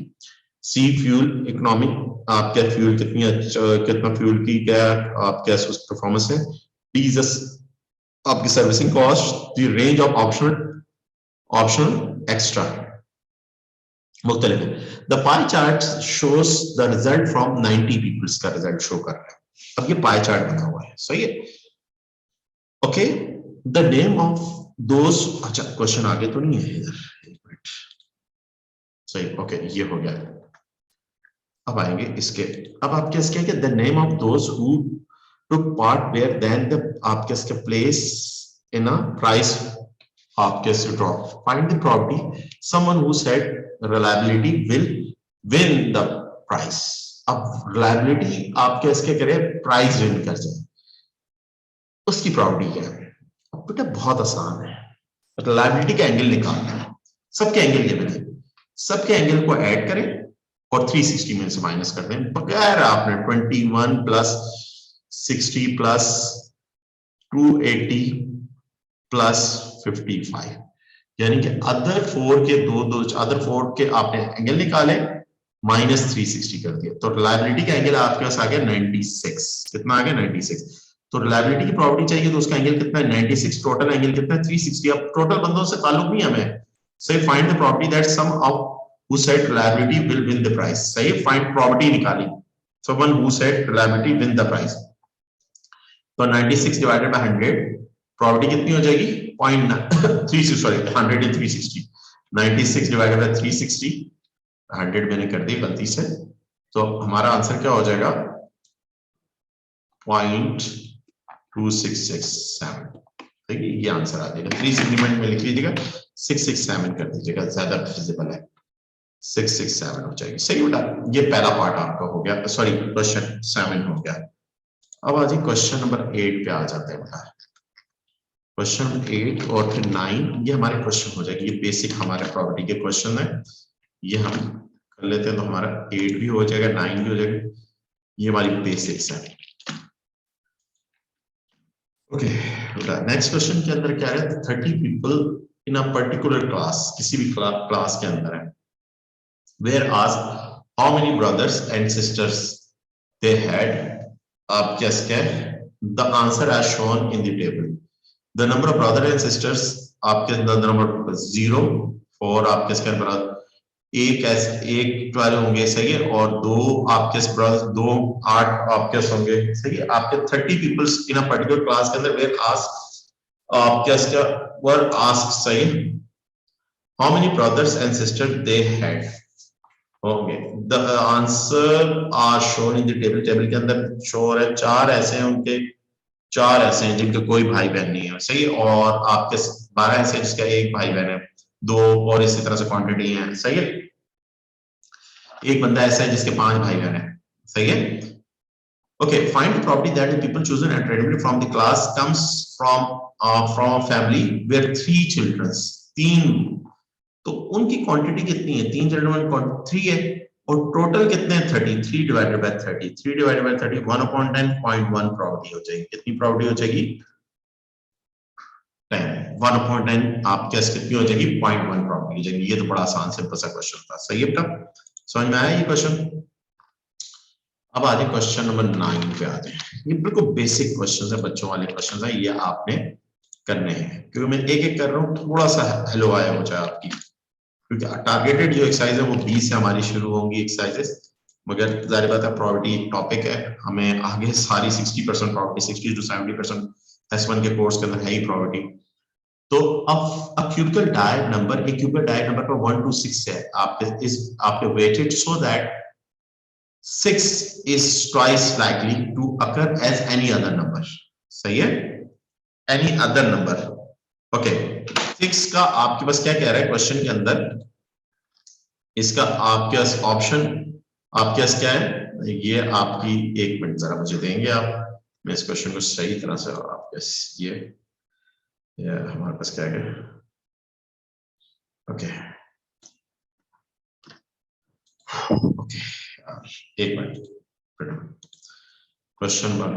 C fuel economy, आपका fuel कितना fuel की क्या आपका performance है, D is आपकी servicing cost, the range of optional extra मुख्तलिफ है। The pie chart shows the result from 90 peoples का रिजल्ट शो कर रहा है। अब ये पाई चार्ट बना हुआ है, सही है। ओके, द नेम ऑफ दोस, अच्छा क्वेश्चन आगे तो नहीं है इधर, एक मिनट, सही, ओके ये हो गया। अब आएंगे इसके, अब आप क्या क्या the name of those who took part were then the आपके इसके प्लेस इन अ प्राइस आपके drop, find the property someone who said reliability will win the price. अब रिलायबिलिटी आपके इसके करे प्राइस विन कर जाए, उसकी प्रॉपर्टी क्या है? अब बेटा बहुत आसान है, रिलायबिलिटी का एंगल निकालना है, सबके एंगल ये बने, सबके एंगल को ऐड करें और 360 में से माइनस कर दें, बगैर आपने 21 प्लस 60 प्लस 280 प्लस 55, यानी कि अदर 4 के अदर 4 के आपने एंगल निकाले, माइनस 360 कर दिया, तो रिलायबिलिटी का एंगल आपके पास आ गया 96। कितना आ गया? 96। तो रिलायबिलिटी की प्रॉपर्टी चाहिए तो उसका एंगल कितना है? 96। टोटल एंगल कितना है? 360। अब टोटल बंदों से ताल्लुक नहीं हमें, सही, find the property that some of who said reliability will win the price, सही, फाइंड प्रॉपर्टी निकाली, someone who said reliability win the price. तो 96 डिवाइडेड बाय 100, प्रॉपर्टी कितनी हो जाएगी? 0.3, सॉरी 100 and 360, 96 डिवाइडेड बाय 360, 100 मैंने कर दी गलती से, तो हमारा आंसर क्या हो जाएगा? 0.2667, ठीक है, ये आंसर आ जाएगा। 3 सेगमेंट में लिख लीजिएगा, 667 कर दीजिएगा, ज्यादा फिजिबल है, 667 हो जाएगी, सही बेटा। ये पहला पार्ट आपका हो गया, सॉरी क्वेश्चन 7 हो गया। अब आज क्वेश्चन नंबर 8 पे आ जाते हैं बेटा। क्वेश्चन 8 और फिर 9 ये हमारे क्वेश्चन हो जाएगी, ये बेसिक हमारे प्रॉपर्टी के क्वेश्चन है, ये हम कर लेते हैं तो हमारा 8 भी हो जाएगा, 9 भी हो जाएगा, ये हमारी बेसिक्स है। ओके, नेक्स्ट क्वेश्चन के अंदर क्या है? 30 people in a particular class, किसी भी क्लास के अंदर है, वेयर आज how many brothers and sisters they had, आप क्या the answer as shown in the table. The number of brother and sisters आपके नंबर 0 4 आपके इसके ब्रदर, एक 12 होंगे, सही है, और 2 आपके ब्रदर्स 2 8 आपके होंगे, सही है। आपके 30 peoples in a particular class के अंदर वेयर आस्क आपके इसका वर आस्क, सही, how many brothers and sister they had होंगे। The answer are shown in the table, table के अंदर शो है 4 ऐसे हैं उनके, 4 ऐसे हैं जिनके कोई भाई बहन नहीं है, सही, और आपके 12 ऐसे जिसका एक भाई बहन है, 2 और इसी तरह से क्वांटिटी है, सही है। एक बंदा ऐसा है जिसके 5 भाई बहन है, सही है। Okay, find the property that the people chosen at randomly from the class comes from family where 3 childrens, 3, तो उनकी क्वांटिटी कितनी है? 3 चिल्ड्रन 3 है, और टोटल कितने हैं? 30। 3 divided by 30, 3 divided by 30, 1/10, 0.1 property हो जाएगी। कितनी प्रॉपर्टी हो जाएगी? 10। 1/10 आपके कितनी हो जाएगी? 0.1 प्रॉपर्टी हो जाएगी। ये तो बड़ा आसान सिंपल सा क्वेश्चन था, सही है बेटा, समझ में आया ये क्वेश्चन। अब आ जाए क्वेश्चन नंबर 9 पे आते हैं। ये बिल्कुल बेसिक क्वेश्चन है, बच्चों वाले क्वेश्चन है, ये आपने करने हैं, क्योंकि मैं एक एक कर रहा हूँ, थोड़ा सा हेलो आया हो जाए आपकी, क्योंकि टारगेटेड जो एक्सरसाइज है वो 20 से हमारी शुरू होंगी एक्सरसाइजेस, मगर जाहिर बात है प्रॉपर्टी एक टॉपिक है, हमें आगे सारी 60% प्रॉपर्टी, 60 to 70% S1 के कोर्स के अंदर है ही प्रॉपर्टी, तो अब क्यूबिकल डायट नंबर, एक क्यूबिकल डायट नंबर पर 1 to 6 है आपके weighted so that 6 is twice likely to occur as any other number. सही है, any other number. ओके 6 का आपके पास क्या कह रहा है क्वेश्चन के अंदर, इसका आपके पास ऑप्शन आपके पास क्या है, ये आपकी, एक मिनट जरा मुझे देंगे आप, मैं इस क्वेश्चन को सही तरह से आपके ये हमारे पास क्या है, ओके ओके एक मिनट, क्वेश्चन 1,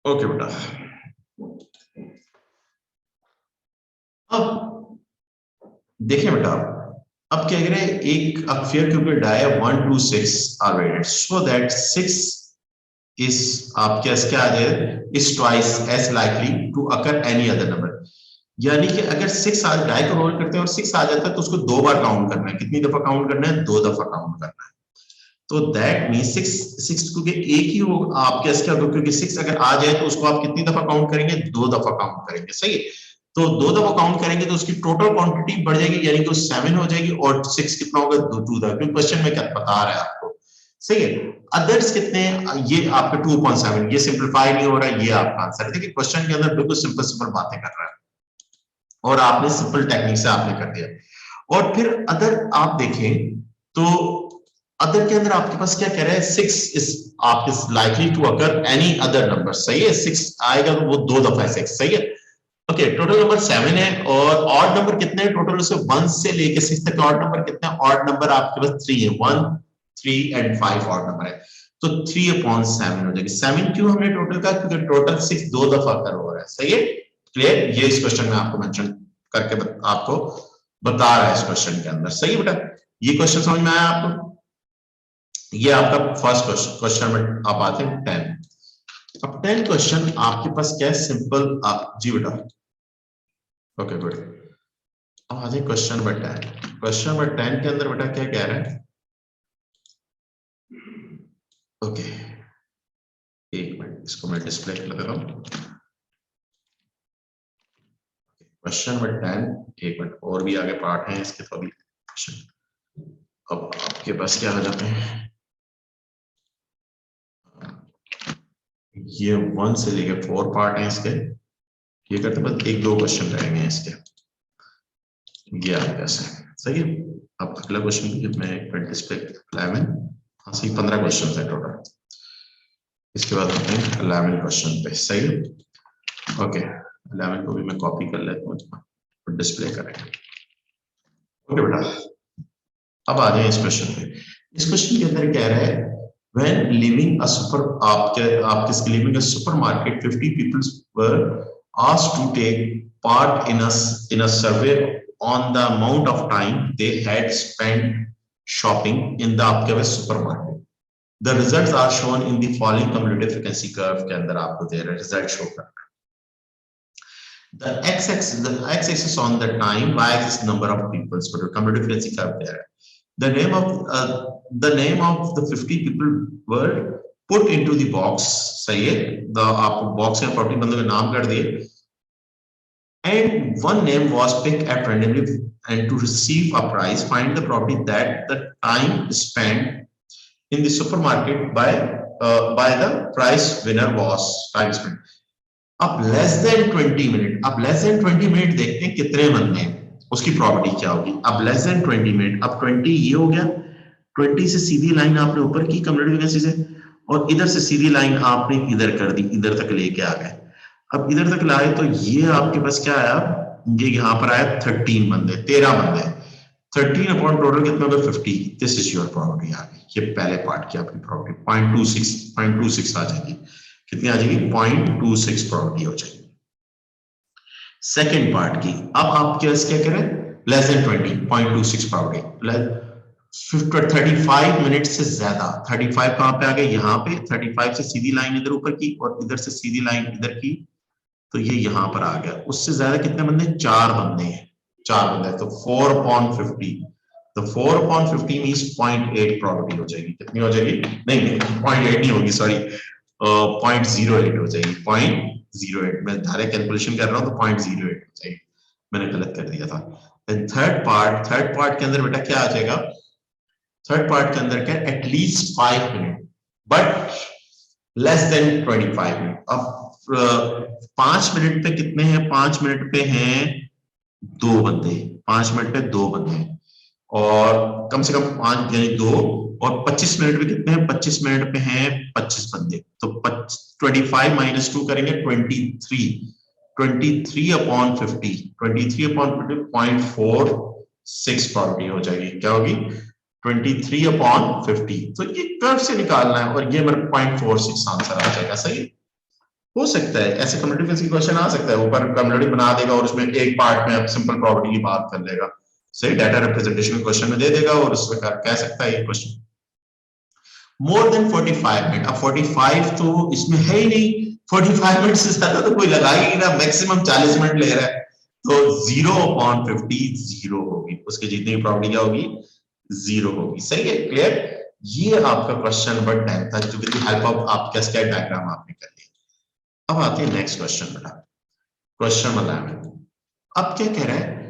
ओके बेटा। अब देखिए बेटा, अब क्या कह रहे हैं, एक fair cubical die 1 to 6 are weighted so that 6 is आपके पास क्या आ जाए, is twice as likely to occur any other number, यानी कि अगर 6 आज डाई को रोल करते हैं और 6 आ जाता है तो उसको 2 बार काउंट करना है, कितनी दफा काउंट करना है, 2 दफा काउंट करना है। तो दैट मीन 6 क्योंकि एक ही होगा आपके पास क्या होगा, क्योंकि 6 अगर आ जाए तो उसको आप कितनी दफा काउंट करेंगे, 2 दफा काउंट करेंगे, सही है। तो 2 दफा काउंट करेंगे तो उसकी टोटल क्वांटिटी बढ़ जाएगी, यानी कि 7 हो जाएगी, और 6 कितना होगा, 2 दफा, क्योंकि क्वेश्चन में क्या बता रहा है आपको, सही है। अदर्स कितने, ये आपका 2.7, ये सिंपलीफाई नहीं हो रहा है, ये आपका आंसर है। देखिए क्वेश्चन के अंदर बिल्कुल सिंपल सिंपल बातें कर रहा है और आपने सिंपल टेक्निक से आपने कर दिया। और फिर अदर आप देखें तो अदर के अंदर आपके पास क्या कह रहा है, 6 इज आपके likely to occur any other number, सही है। 6 आएगा तो वो 2 दफा है 6, सही है। ओके टोटल नंबर 7 है, और ऑड नंबर कितने हैं टोटल, उसे 1 से लेके 6 तक ऑड नंबर कितने हैं, ऑड नंबर आपके पास 3 है, 1 3 and 5 ऑड नंबर है, तो 3/7 हो जाएगी। 7 क्यों हमने टोटल का, क्योंकि टोटल 6 2 दफा कर हो रहा है, सही है, क्लियर। ये इस क्वेश्चन में आपको मेंशन करके आपको बता रहा है इस क्वेश्चन के अंदर, सही है बेटा। ये क्वेश्चन समझ में आया आपको, ये आपका फर्स्ट क्वेश्चन में आप आते हैं 10। अब 10 क्वेश्चन आपके पास क्या है, सिंपल आप जी बेटा, ओके गुड। अब आ जाए क्वेश्चन नंबर 10। क्वेश्चन नंबर 10 के अंदर बेटा क्या कह रहा है, ओके एक मिनट इसको मैं डिस्प्ले कर लेता हूं। क्वेश्चन नंबर 10, एक मिनट और भी आगे पार्ट है इसके, तो अभी क्वेश्चन अब आपके पास क्या आ जाते हैं, ये 1 से लेकर 4 पार्ट हैं इसके, ये करते बस 1-2 क्वेश्चन रहेंगे इसके, ये आपके पास है, सही है। अब अगला क्वेश्चन मैं डिस्प्ले 11, हाँ सही 15 क्वेश्चन है टोटल, इसके बाद आते हैं 11 क्वेश्चन पे, सही है। ओके 11 को भी मैं कॉपी कर लेता हूँ और डिस्प्ले करेंगे, ओके बेटा। अब आ जाए इस क्वेश्चन पे। इस क्वेश्चन के अंदर कह रहा है when leaving a आपके leaving a supermarket 50 people were asked to take part in a survey on the amount of time they had spent shopping in the आपके supermarket. The results are shown in the following cumulative frequency curve के अंदर आपको दे रहा है, result show करना है। The x-axis on the time, y-axis number of people, so the cumulative frequency curve there. The name of the 50 people were put into the box, सही है, the आप box में 40 बंदों के नाम कर दिए, and one name was picked at randomly, and to receive a prize, find the property that the time spent in the supermarket by the prize winner was time spent. अब less than 20 minute, अब less than 20 minute देखते हैं कितने बनने हैं, उसकी property क्या होगी। अब लेस देन 20 मिनट, अब 20 ये हो गया, 20 से सीधी लाइन आपने ऊपर की कम्युनिटी वैकेंसी से, और इधर से सीधी लाइन आपने इधर कर दी, इधर तक लेके आ गए। अब इधर तक लाए तो ये आपके पास क्या आया, ये यहाँ पर आया 13 बंदे, 13 बंदे, 13 अपॉन टोटल कितना होगा 50। दिस इज योर प्रॉपर्टी आ गई, ये पहले पार्ट की आपकी प्रॉपर्टी 0.26 आ जाएगी, कितनी आ जाएगी 0.26 प्रॉपर्टी हो जाएगी। सेकेंड पार्ट की अब आप क्या करें, लेस देन 20 0.26 प्रॉपर्टी, 35 मिनट से ज्यादा, 35 कहां पे आ गए, यहाँ पे 35 से सीधी लाइन इधर ऊपर की और इधर से सीधी लाइन इधर की, तो ये यहाँ पर आ गया। उससे ज्यादा कितने बंदे, 4 बंदे हैं, 4 बंदे, तो 4/50, तो 4/50 मींस 0.8 प्रॉपर्टी हो जाएगी, कितनी हो जाएगी, नहीं 0.8 नहीं होगी, सॉरी 0.08 हो जाएगी, 0.08, मैं डायरेक्ट कैलकुलेशन कर रहा हूँ तो 0.08 हो जाएगी, मैंने गलत कर दिया था। थर्ड पार्ट के अंदर बेटा क्या आ जाएगा, थर्ड पार्ट के अंदर क्या, at least 5 minute but less than 25 minute. अब 5 मिनट पे कितने हैं, 5 मिनट पे हैं 2 बंदे, 5 मिनट पे 2 बंदे हैं, और कम से कम 5 यानी 2, और 25 मिनट पे कितने हैं, 25 मिनट पे हैं 25 बंदे, तो 25 माइनस 2 करेंगे 23 अपॉन 50, 23 अपॉन 50 0.46 प्रॉपर्टी हो जाएगी, क्या होगी 23 अपॉन 50। तो ये कर्व से निकालना है और ये मेरा 0.46 आंसर आ जाएगा। सही हो सकता है ऐसे कम्युनिटी फिजिक्स क्वेश्चन आ सकता है, ऊपर कम्युनिटी बना देगा और उसमें एक पार्ट में अब सिंपल प्रॉपर्टी की बात कर लेगा, सही डाटा रिप्रेजेंटेशन क्वेश्चन में दे देगा और उसमें कह सकता है ये क्वेश्चन मोर देन 45 मिनट। अब 45 तो इसमें है ही नहीं, 45 मिनट से ज्यादा तो कोई लगा ही नहीं ना, मैक्सिमम 40 मिनट ले रहा है, तो 0/50 0 होगी, उसके जीतने की प्रॉपर्टी क्या होगी 0 होगी। सही है, क्लियर। ये आपका क्वेश्चन नंबर 10 था, जो विद हेल्प ऑफ आपका स्केच डायग्राम आपने कर लिया। अब आते हैं नेक्स्ट क्वेश्चन बेटा, क्वेश्चन 11। अब क्या कह रहा है,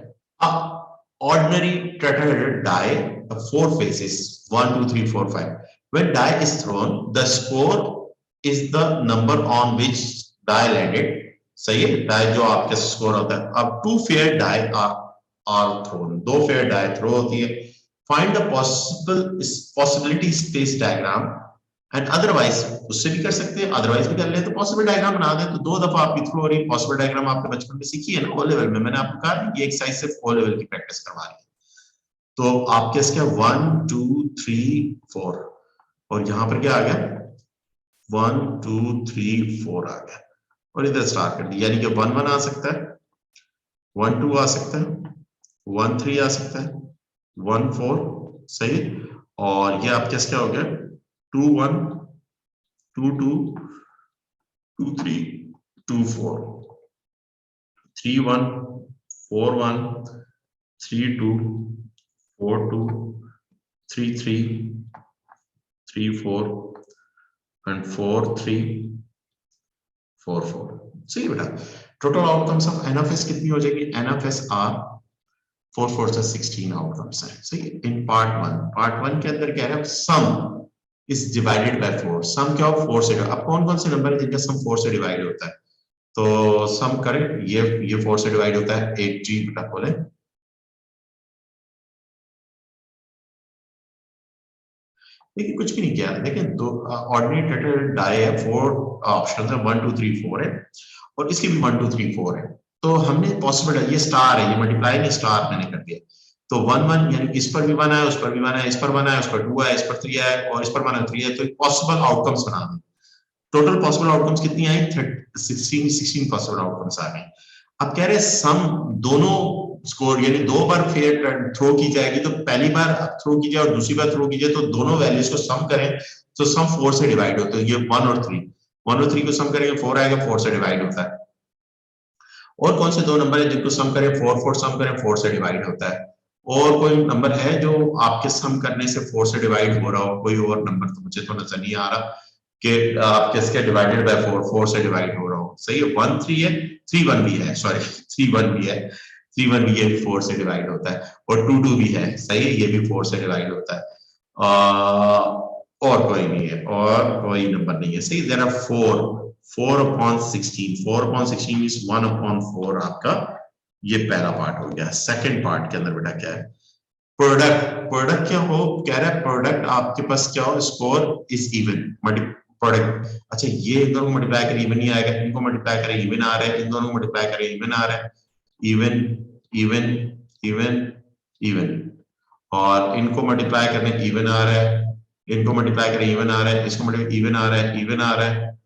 ordinary tetrahedral die 4 faces 1 2 3 4 5, when die is thrown the score is the number on which die landed। सही है, die जो आपके स्कोर होता है। अब 2 fair die are thrown, 2 fair die throw होती है, find the possibility space diagram and otherwise, उससे भी कर सकते हैं, अदरवाइज भी कर ले तो पॉसिबल डायग्राम बना दे। तो 2 दफा आपकी थ्रू हो रही है, पॉसिबल डायग्राम आपने बचपन में सीखी है ना ओ लेवल में, मैंने आपको कहा ये एक्सरसाइज सिर्फ ओ लेवल की प्रैक्टिस करवा रही है। तो आपके इसके 1 2 3 4 और यहां पर क्या आ गया 1 2 3 4 आ गया और इधर स्टार्ट कर दिया, यानी कि 1 1 आ सकता है, 1 2 आ सकता है, 1 3 आ सकता है, 1 4, सही। और ये आपके क्या हो गया 2 1 2 2 2 3 2 4 3 1 4 1 3 2 4 2 3 3 3 4 and 4 3 4 4। सही बेटा, total outcomes of n of S कितनी हो जाएगी, एन ऑफ एस आर 4 4 से 16 आउटकम्स है। सही, इन पार्ट 1 के अंदर कह रहा है सम is divided by 4, सम क्या हो 4 से, अब कौन कौन से नंबर है जिनका सम 4 से डिवाइड होता है, तो सम करें, ये 4 से डिवाइड होता है 8g, बेटा बोले देखिए कुछ भी नहीं किया, देखिए दो ऑर्डिनरी टेट्राहेड्रल डाई है, 4 ऑप्शन है 1 2 3 4 है और इसकी भी 1 2 3 4 है, तो हमने पॉसिबल है, ये स्टार है, ये मल्टीप्लाई नहीं स्टार मैंने कर दिया, तो 1 1 यानी इस पर भी 1 है, उस पर भी 1 है, इस पर 1 है, उस पर 2 है, इस पर 3 है और इस पर 1 है 3 है, तो पॉसिबल आउटकम्स बना दें। टोटल पॉसिबल आउटकम्स कितनी आई 16 पॉसिबल आउटकम्स आ गए। अब कह रहे हैं सम दोनों स्कोर यानी 2 बार फेयर थ्रो की जाएगी, तो पहली बार थ्रो कीजिए और दूसरी बार थ्रो कीजिए, तो दोनों वैल्यूज को सम करें तो सम 4 से डिवाइड होता है, ये 1 और 3 को सम करेंगे 4 आएगा, 4 से डिवाइड होता है। और कौन से दो नंबर है जिनको सम करें 4 4 सम करें 4 से डिवाइड होता है, और कोई नंबर है जो आपके सम करने से 4 से डिवाइड हो रहा हो, कोई और नंबर तो मुझे तो नजर नहीं आ रहा कि आपके इसके डिवाइडेड बाय 4 से डिवाइड हो रहा हो। सही है, 1 3 है, 3 1 भी है, सॉरी 3 1 भी है, 3 1 भी, ये भी 4 से डिवाइड होता है, और 2 2 भी है, सही है, ये भी 4 से डिवाइड होता है, और कोई नहीं है, और कोई नंबर नहीं है। सही, देयर आर 4/16 मींस 1/4 आपका ये पहला पार्ट हो गया। सेकंड पार्ट के अंदर बेटा क्या है, प्रोडक्ट क्या हो, कह रहा है प्रोडक्ट आपके पास क्या हो, स्कोर इज इवन, प्रोडक्ट, अच्छा ये दोनों मल्टीप्लाई करें इवन ही आएगा, इनको मल्टीप्लाई करें इवन आ रहा है, इन दोनों को मल्टीप्लाई करें इवन आ रहा है, इवन इवन इवन इवन, और इनको मल्टीप्लाई करने इवन आ रहा है, इनको मल्टीप्लाई करें इवन आ रहा है, इसको मल्टीप्लाई इवन आ रहा है, इवन आ रहा है,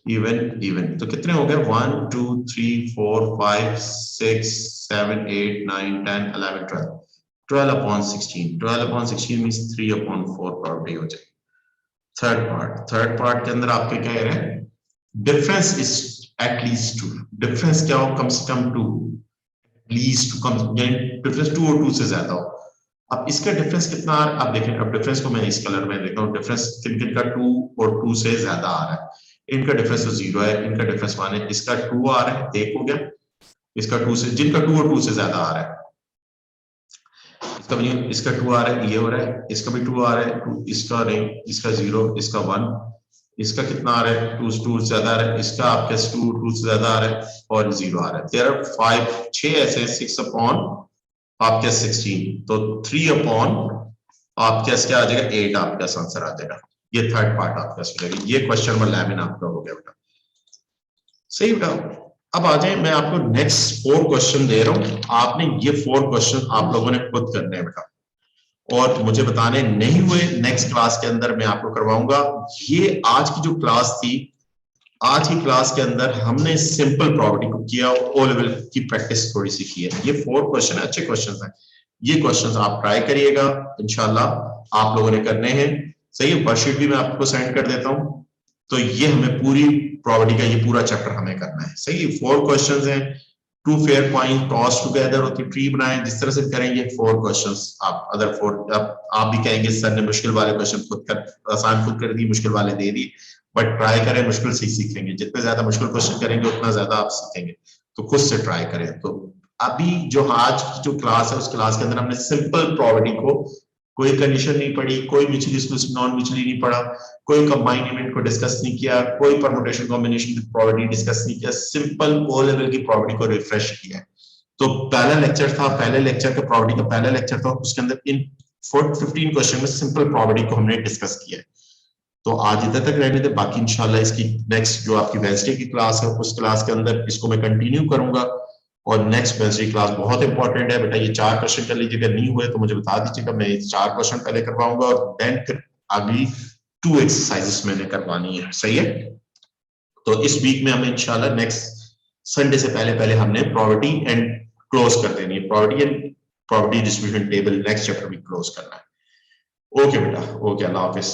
इवन इवन, तो कितने हो गए 1 2 3 4 5 6 7 8 9 10 11 12 12/16 मींस 3/4 प्रॉपर्टी हो जाएगी। थर्ड पार्ट के अंदर आपके क्या कह रहे हैं, डिफरेंस इज एटलीस्ट 2, डिफरेंस क्या हो कम से कम 2, एटलीस्ट कम, डिफरेंस 2 और 2 से ज्यादा हो। अब इसका डिफरेंस कितना आप देखें, अब डिफरेंस को मैं इस कलर में देखता हूँ, डिफरेंस किन किन का 2 और 2 से ज्यादा आ रहा है, इनका डिफरेंस तो 0 है, इनका डिफरेंस 1 है, इसका 2 आ रहा है, 1 हो गया, इसका 2 से, जिनका 2 और 2 से ज्यादा आ रहा है, इसका भी, इसका 2 आ रहा है, ये हो रहा है, इसका भी 2 आ रहा है, 2, इसका नहीं, इसका 0, इसका 1, इसका कितना आ रहा है, 2 से ज्यादा आ रहा है, इसका आपके 2 से ज्यादा आ रहा है, और 0 आ रहा है। देयर आर 5 6 ऐसे 6 अपॉन आपके 16, तो 3 अपॉन आपके क्या आ जाएगा, 8 आपका आंसर आ जाएगा। ये थर्ड पार्ट आपका हो जाएगा। ये क्वेश्चन नंबर 11 आपका हो गया बेटा, सही बेटा। अब आ जाए, मैं आपको नेक्स्ट 4 क्वेश्चन दे रहा हूं, आपने ये 4 क्वेश्चन आप लोगों ने खुद करने हैं बेटा, और मुझे बताने नहीं हुए नेक्स्ट क्लास के अंदर मैं आपको करवाऊंगा। ये आज की जो क्लास थी, आज की क्लास के अंदर हमने सिंपल प्रॉपर्टी को किया, ओ लेवल की प्रैक्टिस थोड़ी सी की है। ये 4 क्वेश्चन है, अच्छे क्वेश्चन हैं, ये क्वेश्चन आप ट्राई करिएगा, इंशाल्लाह आप लोगों ने करने हैं। सही है, वर्कशीट भी मैं आपको सेंड कर देता हूं। तो ये हमें पूरी प्रॉपर्टी का ये पूरा चैप्टर हमें करना है। सही है, 4 क्वेश्चंस हैं, 2 फेयर पॉइंट टॉस टुगेदर होती ट्री बनाएं, जिस तरह से करेंगे 4 क्वेश्चंस। आप अदर 4 आप भी कहेंगे सर ने मुश्किल वाले क्वेश्चन खुद कर, आसान खुद कर दी, मुश्किल वाले दे दी, बट ट्राई करें, मुश्किल से सीखेंगे। जितने ज्यादा मुश्किल क्वेश्चन करेंगे उतना ज्यादा आप सीखेंगे, तो खुद से ट्राई करें। तो अभी जो आज की जो क्लास है, उस क्लास के अंदर हमने सिंपल प्रॉपर्टी को, कोई कंडीशन नहीं पढ़ी, कोई म्यूचुअली नॉन म्यूचुअली नहीं पढ़ा, कोई कंबाइन इवेंट को डिस्कस नहीं किया, कोई परमुटेशन कॉम्बिनेशन की प्रॉपर्टी डिस्कस नहीं किया, सिंपल ओ लेवल की प्रॉपर्टी को रिफ्रेश किया। तो पहला लेक्चर था, पहले लेक्चर का प्रॉपर्टी का पहला लेक्चर था, उसके अंदर इन 15 क्वेश्चन में सिंपल प्रॉपर्टी को हमने डिस्कस किया है। तो आज इधर तक रहने दे, बाकी इंशाल्लाह इसकी नेक्स्ट जो आपकी वेडनेसडे की क्लास है, उस क्लास के अंदर इसको मैं कंटिन्यू करूंगा। और नेक्स्ट वेडनेसडे क्लास बहुत इंपॉर्टेंट है बेटा, ये 4 क्वेश्चन कर लीजिएगा, नहीं हुए तो मुझे बता दीजिएगा, मैं 4 क्वेश्चन पहले करवाऊंगा और देन फिर अगली 2 एक्सरसाइजेस मैंने करवानी है। सही है, तो इस वीक में हमें इंशाल्लाह नेक्स्ट संडे से पहले पहले हमने प्रॉपर्टी एंड क्लोज कर देनी है, property and property distribution table next chapter भी क्लोज करना है। ओके बेटा, ओके, अल्लाह हाफिज।